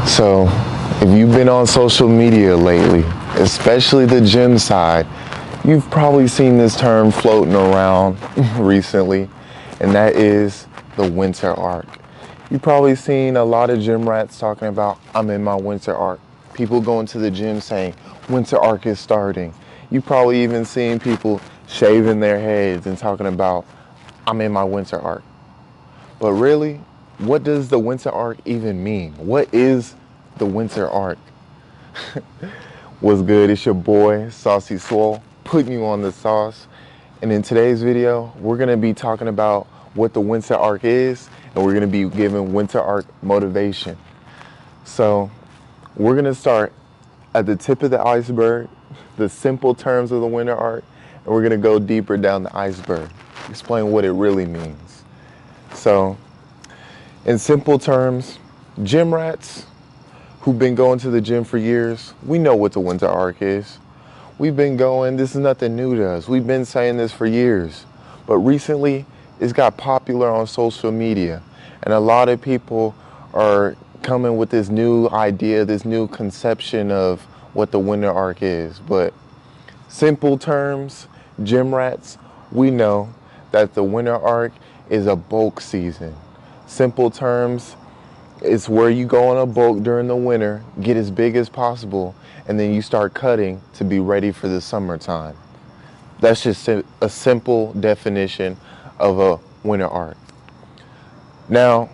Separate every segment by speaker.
Speaker 1: So, if you've been on social media lately, especially the gym side, you've probably seen this term floating around recently, and that is the winter arc. You've probably seen a lot of gym rats talking about, I'm in my winter arc. People going to the gym saying, winter arc is starting. You've probably even seen people shaving their heads and talking about, I'm in my winter arc. But really, what does the winter arc even mean? What is the winter arc? What's good? It's your boy, Saucy Swole, putting you on the sauce. And in today's video, we're gonna be talking about what the winter arc is, and we're gonna be giving winter arc motivation. So we're gonna start at the tip of the iceberg, the simple terms of the winter arc, and we're gonna go deeper down the iceberg, explain what it really means. So, in simple terms, gym rats who've been going to the gym for years, we know what the winter arc is. We've been going, this is nothing new to us. We've been saying this for years. But recently, it's got popular on social media. And a lot of people are coming with this new idea, this new conception of what the winter arc is. But simple terms, gym rats, we know that the winter arc is a bulk season. Simple terms, it's where you go on a bulk during the winter, get as big as possible, and then you start cutting to be ready for the summertime. That's just a simple definition of a winter arc. Now,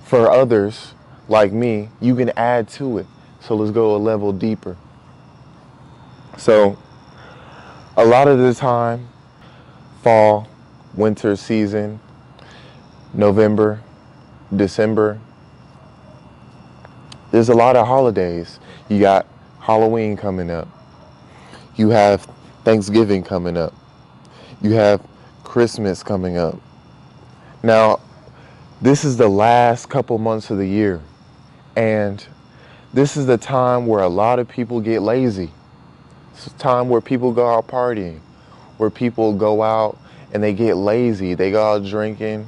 Speaker 1: for others like me, you can add to it. So let's go a level deeper. So a lot of the time, fall, winter season, November, December, there's a lot of holidays. You got Halloween coming up. You have Thanksgiving coming up. You have Christmas coming up. Now, this is the last couple months of the year. And this is the time where a lot of people get lazy. It's a time where people go out partying, where people go out and they get lazy. They go out drinking.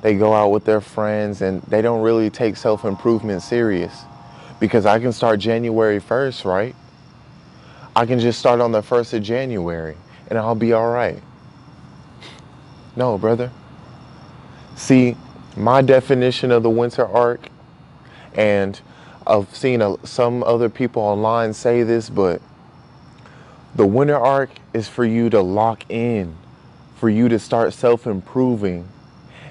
Speaker 1: They go out with their friends and they don't really take self-improvement serious. Because I can start January 1st, right? I can just start on the 1st of January and I'll be all right. No, brother. See, my definition of the winter arc, and I've seen some other people online say this, but the winter arc is for you to lock in, for you to start self-improving.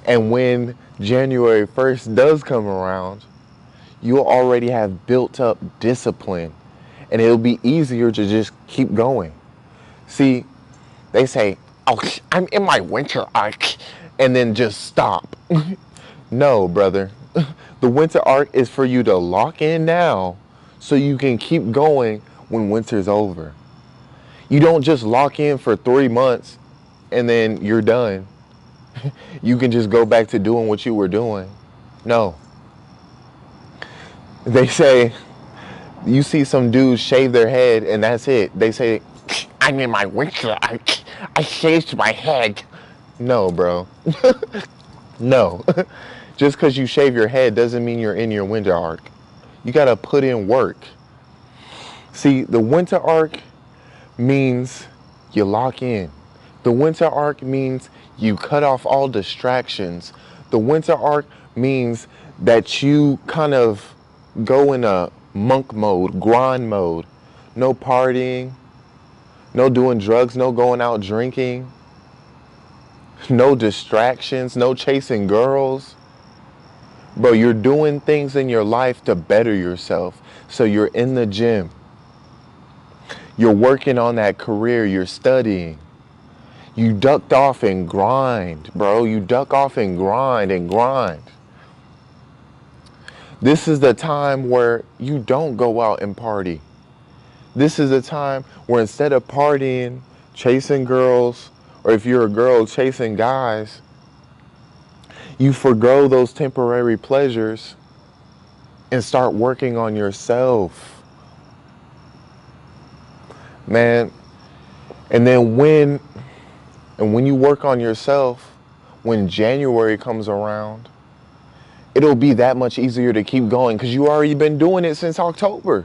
Speaker 1: And when January 1st does come around, you'll already have built up discipline and it'll be easier to just keep going. See, they say, oh, I'm in my winter arc, and then just stop. No, brother. The winter arc is for you to lock in now so you can keep going when winter's over. You don't just lock in for 3 months and then you're done. You can just go back to doing what you were doing. No. They say, you see some dudes shave their head and that's it. They say, I'm in my winter arc. I shaved my head. No, bro. No. Just because you shave your head doesn't mean you're in your winter arc. You got to put in work. See, the winter arc means you lock in. The winter arc means you cut off all distractions. The winter arc means that you kind of go in a monk mode, grind mode. No partying, no doing drugs, no going out drinking, no distractions, no chasing girls. Bro, you're doing things in your life to better yourself. So you're in the gym. You're working on that career, you're studying. You ducked off and grind, bro. You duck off and grind and grind. This is the time where you don't go out and party. This is the time where instead of partying, chasing girls, or if you're a girl, chasing guys, you forgo those temporary pleasures and start working on yourself. Man, and then when you work on yourself, when January comes around, it'll be that much easier to keep going because you already been doing it since October.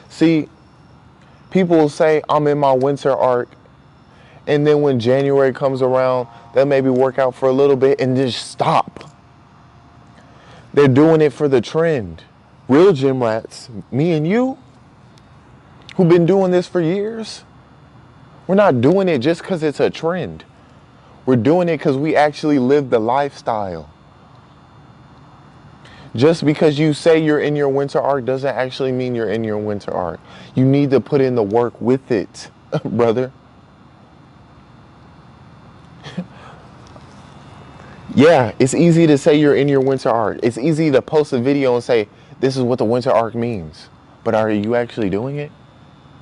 Speaker 1: See, people will say, I'm in my winter arc. And then when January comes around, they'll maybe work out for a little bit and just stop. They're doing it for the trend. Real gym rats, me and you, who've been doing this for years, we're not doing it just because it's a trend. We're doing it because we actually live the lifestyle. Just because you say you're in your winter arc doesn't actually mean you're in your winter arc. You need to put in the work with it, brother. Yeah, it's easy to say you're in your winter arc. It's easy to post a video and say, this is what the winter arc means. But are you actually doing it?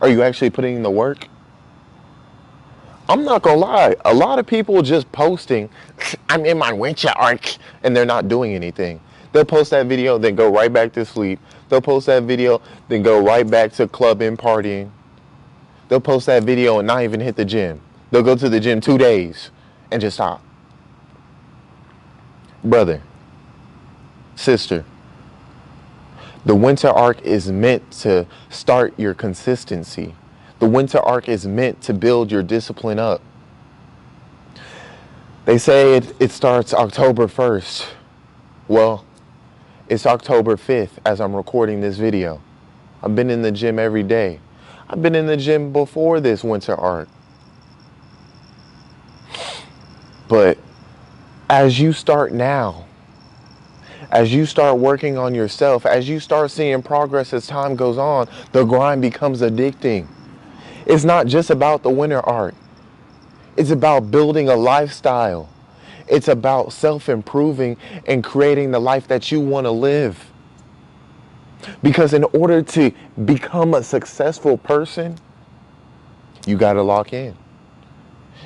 Speaker 1: Are you actually putting in the work? I'm not gonna lie. A lot of people just posting, I'm in my winter arc, and they're not doing anything. They'll post that video, then go right back to sleep. They'll post that video, then go right back to clubbing, partying. They'll post that video and not even hit the gym. They'll go to the gym 2 days and just stop. Brother, sister, the winter arc is meant to start your consistency. The winter arc is meant to build your discipline up. They say it starts October 1st. Well, it's October 5th as I'm recording this video. I've been in the gym every day. I've been in the gym before this winter arc. But as you start now, as you start working on yourself, as you start seeing progress as time goes on, the grind becomes addicting. It's not just about the winter arc. It's about building a lifestyle. It's about self-improving and creating the life that you want to live. Because in order to become a successful person, you got to lock in.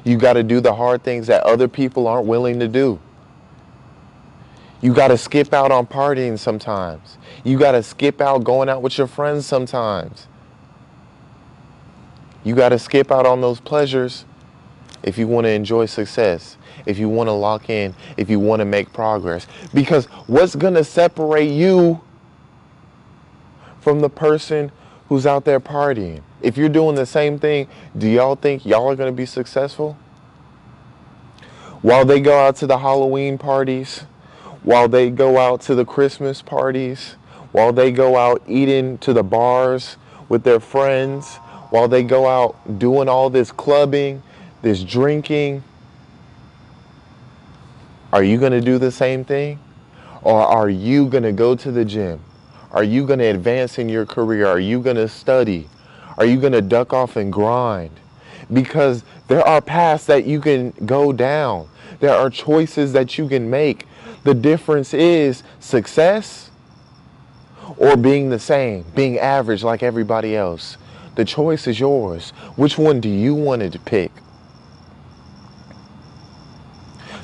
Speaker 1: You got to do the hard things that other people aren't willing to do. You got to skip out on partying sometimes. You got to skip out going out with your friends sometimes. You got to skip out on those pleasures if you want to enjoy success, if you want to lock in, if you want to make progress. Because what's going to separate you from the person who's out there partying? If you're doing the same thing, do y'all think y'all are going to be successful? While they go out to the Halloween parties, while they go out to the Christmas parties, while they go out eating to the bars with their friends, while they go out doing all this clubbing, this drinking, are you going to do the same thing? Or are you going to go to the gym? Are you going to advance in your career? Are you going to study? Are you going to duck off and grind? Because there are paths that you can go down. There are choices that you can make. The difference is success or being the same, being average like everybody else. The choice is yours. Which one do you want to pick?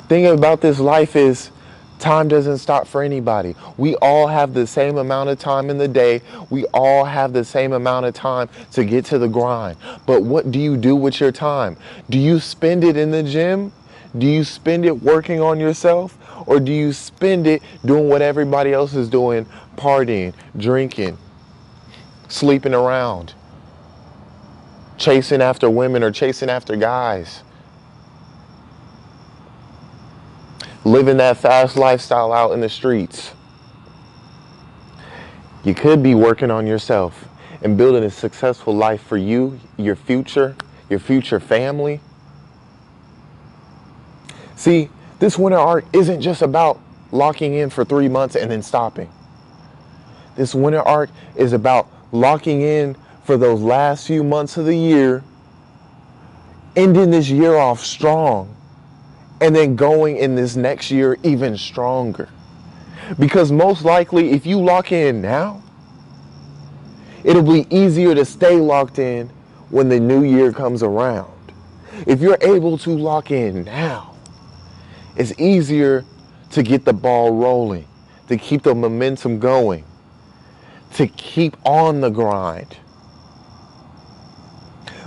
Speaker 1: Thing about this life is time doesn't stop for anybody. We all have the same amount of time in the day. We all have the same amount of time to get to the grind. But what do you do with your time? Do you spend it in the gym? Do you spend it working on yourself? Or do you spend it doing what everybody else is doing, partying, drinking, sleeping around, chasing after women or chasing after guys? Living that fast lifestyle out in the streets. You could be working on yourself and building a successful life for you, your future family. See, this winter arc isn't just about locking in for 3 months and then stopping. This winter arc is about locking in for those last few months of the year, ending this year off strong, and then going in this next year even stronger. Because most likely, if you lock in now, it'll be easier to stay locked in when the new year comes around. If you're able to lock in now, it's easier to get the ball rolling, to keep the momentum going, to keep on the grind.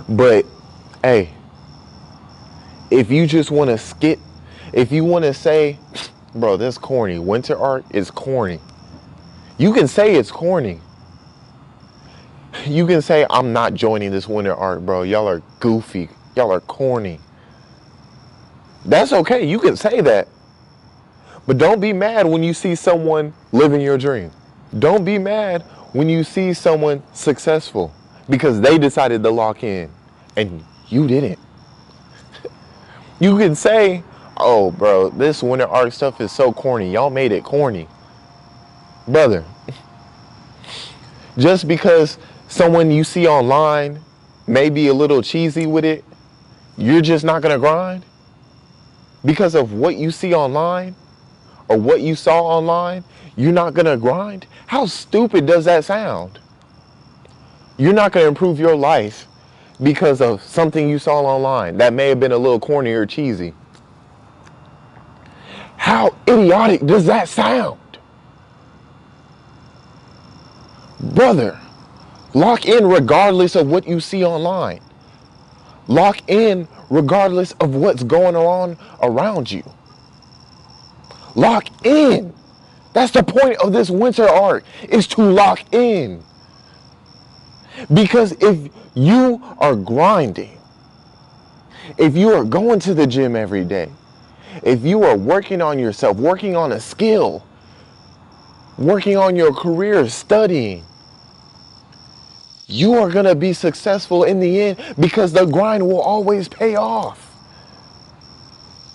Speaker 1: But, hey, if you just want to skip, if you want to say, Bro, that's corny. Winter art is corny. You can say it's corny. You can say, I'm not joining this winter art, bro. Y'all are goofy. Y'all are corny. That's okay. You can say that. But don't be mad when you see someone living your dream. Don't be mad when you see someone successful because they decided to lock in and you didn't. You can say, oh, bro, this winter art stuff is so corny. Y'all made it corny. Brother, just because someone you see online may be a little cheesy with it, you're just not going to grind? Because of what you see online or what you saw online, you're not going to grind? How stupid does that sound? You're not going to improve your life because of something you saw online that may have been a little corny or cheesy. How idiotic does that sound? Brother, lock in regardless of what you see online. Lock in regardless of what's going on around you. Lock in. That's the point of this winter art, is to lock in. Because if you are grinding, if you are going to the gym every day, if you are working on yourself, working on a skill, working on your career, studying, you are going to be successful in the end because the grind will always pay off.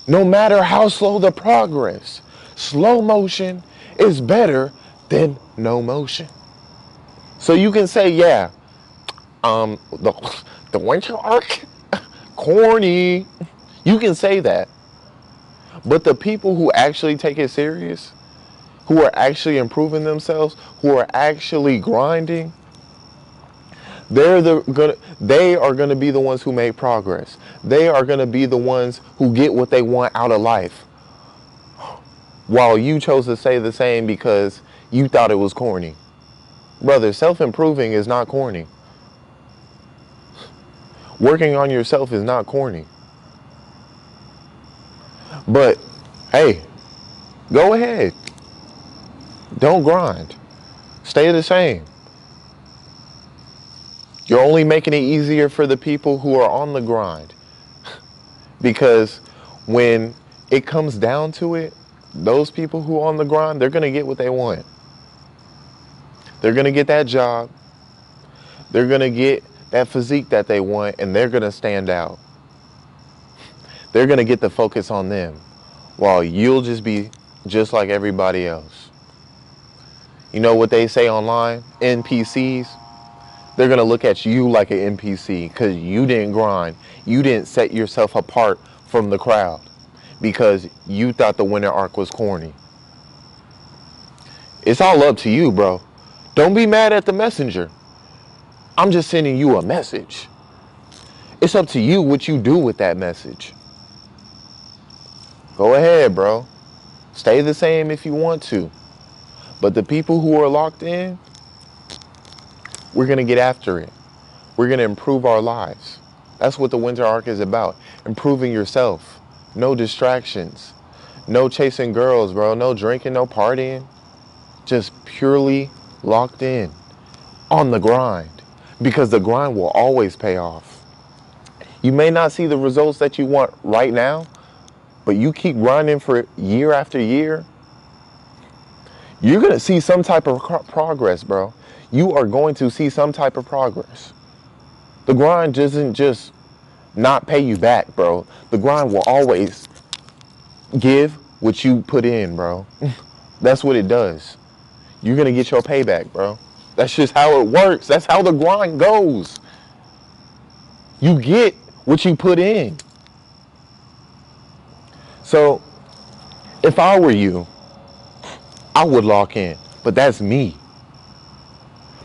Speaker 1: No matter how slow the progress, slow motion is better than no motion. So you can say, yeah, the winter arc, corny. You can say that. But the people who actually take it serious, who are actually improving themselves, who are actually grinding, they are gonna be the ones who make progress. They are gonna be the ones who get what they want out of life. While you chose to say the same because you thought it was corny. Brother, self-improving is not corny. Working on yourself is not corny. But, hey, go ahead. Don't grind. Stay the same. You're only making it easier for the people who are on the grind. Because when it comes down to it, those people who are on the grind, they're going to get what they want. They're going to get that job. They're going to get that physique that they want, and they're going to stand out. They're going to get the focus on them, while you'll just be just like everybody else. You know what they say online? NPCs. They're going to look at you like an NPC because you didn't grind. You didn't set yourself apart from the crowd because you thought the winter arc was corny. It's all up to you, bro. Don't be mad at the messenger. I'm just sending you a message. It's up to you what you do with that message. Go ahead, bro. Stay the same if you want to. But the people who are locked in, we're going to get after it. We're going to improve our lives. That's what the winter arc is about. Improving yourself. No distractions. No chasing girls, bro. No drinking, no partying. Just purely locked in. On the grind. Because the grind will always pay off. You may not see the results that you want right now, but you keep grinding for year after year, you're going to see some type of progress, bro. You are going to see some type of progress. The grind doesn't just not pay you back, bro. The grind will always give what you put in, bro. That's what it does. You're going to get your payback, bro. That's just how it works. That's how the grind goes. You get what you put in. So, if I were you, I would lock in. But that's me.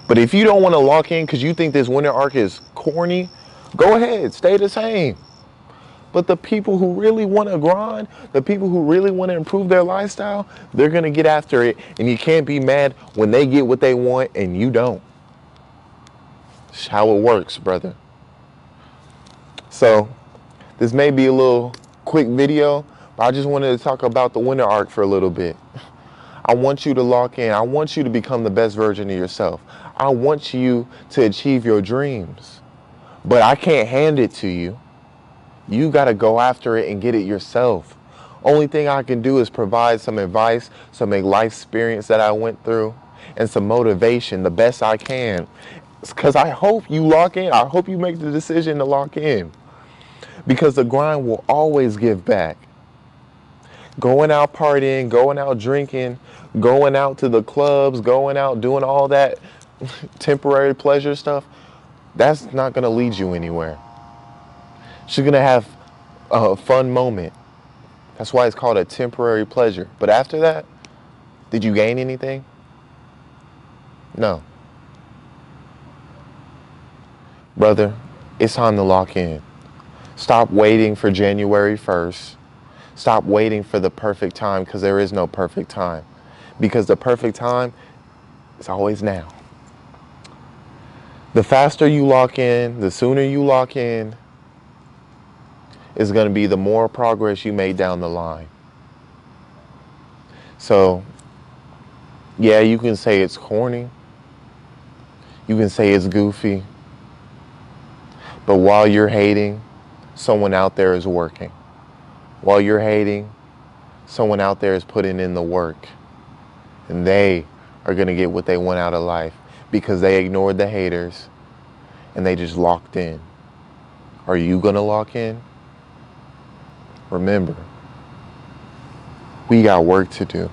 Speaker 1: But if you don't want to lock in because you think this winter arc is corny, go ahead, stay the same. But the people who really want to grind, the people who really want to improve their lifestyle, they're going to get after it. And you can't be mad when they get what they want and you don't. It's how it works, brother. So, this may be a little quick video, But I just wanted to talk about the winter arc for a little bit. I want you to lock in. I want you to become the best version of yourself. I want you to achieve your dreams. But I can't hand it to you. You got to go after it and get it yourself. Only thing I can do is provide some advice, some life experience that I went through, and some motivation the best I can. Because I hope you lock in. I hope you make the decision to lock in. Because the grind will always give back. Going out partying, going out drinking, going out to the clubs, going out doing all that temporary pleasure stuff, that's not going to lead you anywhere. She's going to have a fun moment. That's why it's called a temporary pleasure. But after that, did you gain anything? No. Brother, it's time to lock in. Stop waiting for January 1st. Stop waiting for the perfect time, because there is no perfect time. Because the perfect time is always now. The faster you lock in, the sooner you lock in, is going to be the more progress you make down the line. So, yeah, you can say it's corny. You can say it's goofy. But while you're hating, someone out there is working. While you're hating, someone out there is putting in the work. And they are going to get what they want out of life because they ignored the haters and they just locked in. Are you going to lock in? Remember, we got work to do.